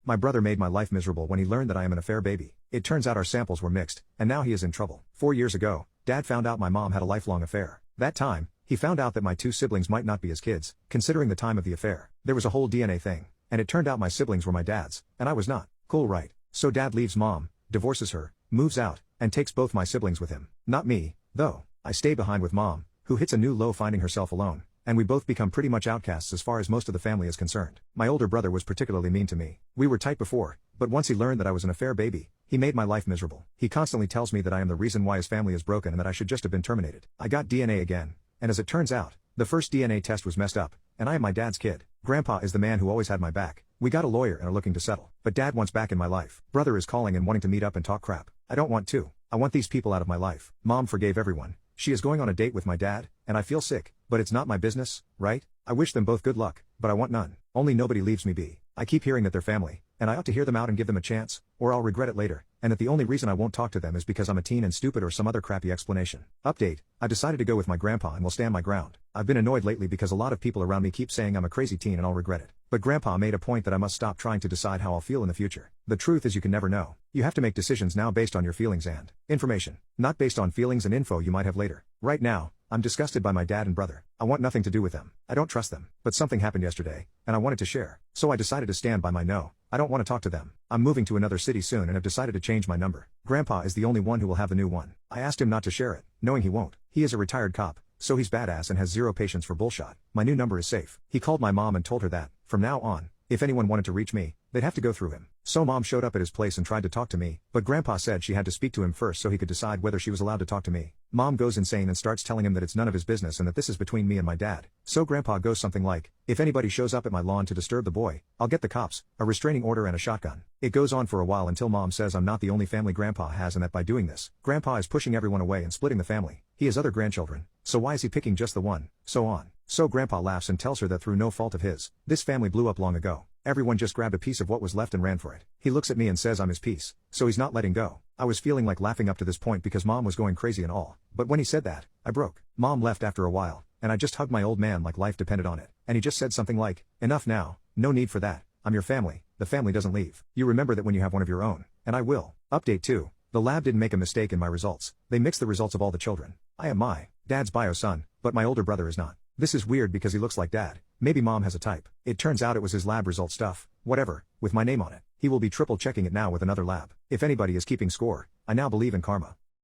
My brother made my life miserable when he learned that I am an affair baby. It turns out our samples were mixed, and now he is in trouble. 4 years ago, Dad found out my mom had a lifelong affair. That time, he found out that my two siblings might not be his kids, considering the time of the affair. There was a whole DNA thing, and it turned out my siblings were my dad's, and I was not. Cool, right? So Dad leaves Mom, divorces her, moves out, and takes both my siblings with him. Not me, though. I stay behind with Mom, who hits a new low finding herself alone, and we both become pretty much outcasts as far as most of the family is concerned. My older brother was particularly mean to me. We were tight before, but once he learned that I was an affair baby, he made my life miserable. He constantly tells me that I am the reason why his family is broken and that I should just have been terminated. I got DNA again, and as it turns out, the first DNA test was messed up, and I am my dad's kid. Grandpa is the man who always had my back. We got a lawyer and are looking to settle, but Dad wants back in my life. Brother is calling and wanting to meet up and talk crap. I don't want to. I want these people out of my life. Mom forgave everyone. She is going on a date with my dad, and I feel sick, but it's not my business, right? I wish them both good luck, but I want none. Only nobody leaves me be. I keep hearing that they're family, and I ought to hear them out and give them a chance, or I'll regret it later, and that the only reason I won't talk to them is because I'm a teen and stupid or some other crappy explanation. Update: I decided to go with my grandpa and will stand my ground. I've been annoyed lately because a lot of people around me keep saying I'm a crazy teen and I'll regret it. But Grandpa made a point that I must stop trying to decide how I'll feel in the future. The truth is you can never know. You have to make decisions now based on your feelings and information, not based on feelings and info you might have later. Right now, I'm disgusted by my dad and brother. I want nothing to do with them. I don't trust them. But something happened yesterday, and I wanted to share. So I decided to stand by my no. I don't want to talk to them. I'm moving to another city soon and have decided to change my number. Grandpa is the only one who will have the new one. I asked him not to share it, knowing he won't. He is a retired cop, so he's badass and has zero patience for bullshit. My new number is safe. He called my mom and told her that, from now on, if anyone wanted to reach me, they'd have to go through him. So Mom showed up at his place and tried to talk to me, but Grandpa said she had to speak to him first so he could decide whether she was allowed to talk to me. Mom goes insane and starts telling him that it's none of his business and that this is between me and my dad. So Grandpa goes something like, if anybody shows up at my lawn to disturb the boy, I'll get the cops, a restraining order and a shotgun. It goes on for a while until Mom says I'm not the only family Grandpa has and that by doing this, Grandpa is pushing everyone away and splitting the family. He has other grandchildren, so why is he picking just the one? So on. So Grandpa laughs and tells her that through no fault of his, this family blew up long ago. Everyone just grabbed a piece of what was left and ran for it. He looks at me and says I'm his piece, so he's not letting go. I was feeling like laughing up to this point because Mom was going crazy and all, but when he said that, I broke. Mom left after a while, and I just hugged my old man like life depended on it, and he just said something like, enough now, no need for that, I'm your family, the family doesn't leave. You remember that when you have one of your own, and I will. Update 2. The lab didn't make a mistake in my results. They mixed the results of all the children. I am my dad's bio son, but my older brother is not. This is weird because he looks like Dad. Maybe Mom has a type. It turns out it was his lab result stuff, whatever, with my name on it. He will be triple checking it now with another lab. If anybody is keeping score, I now believe in karma.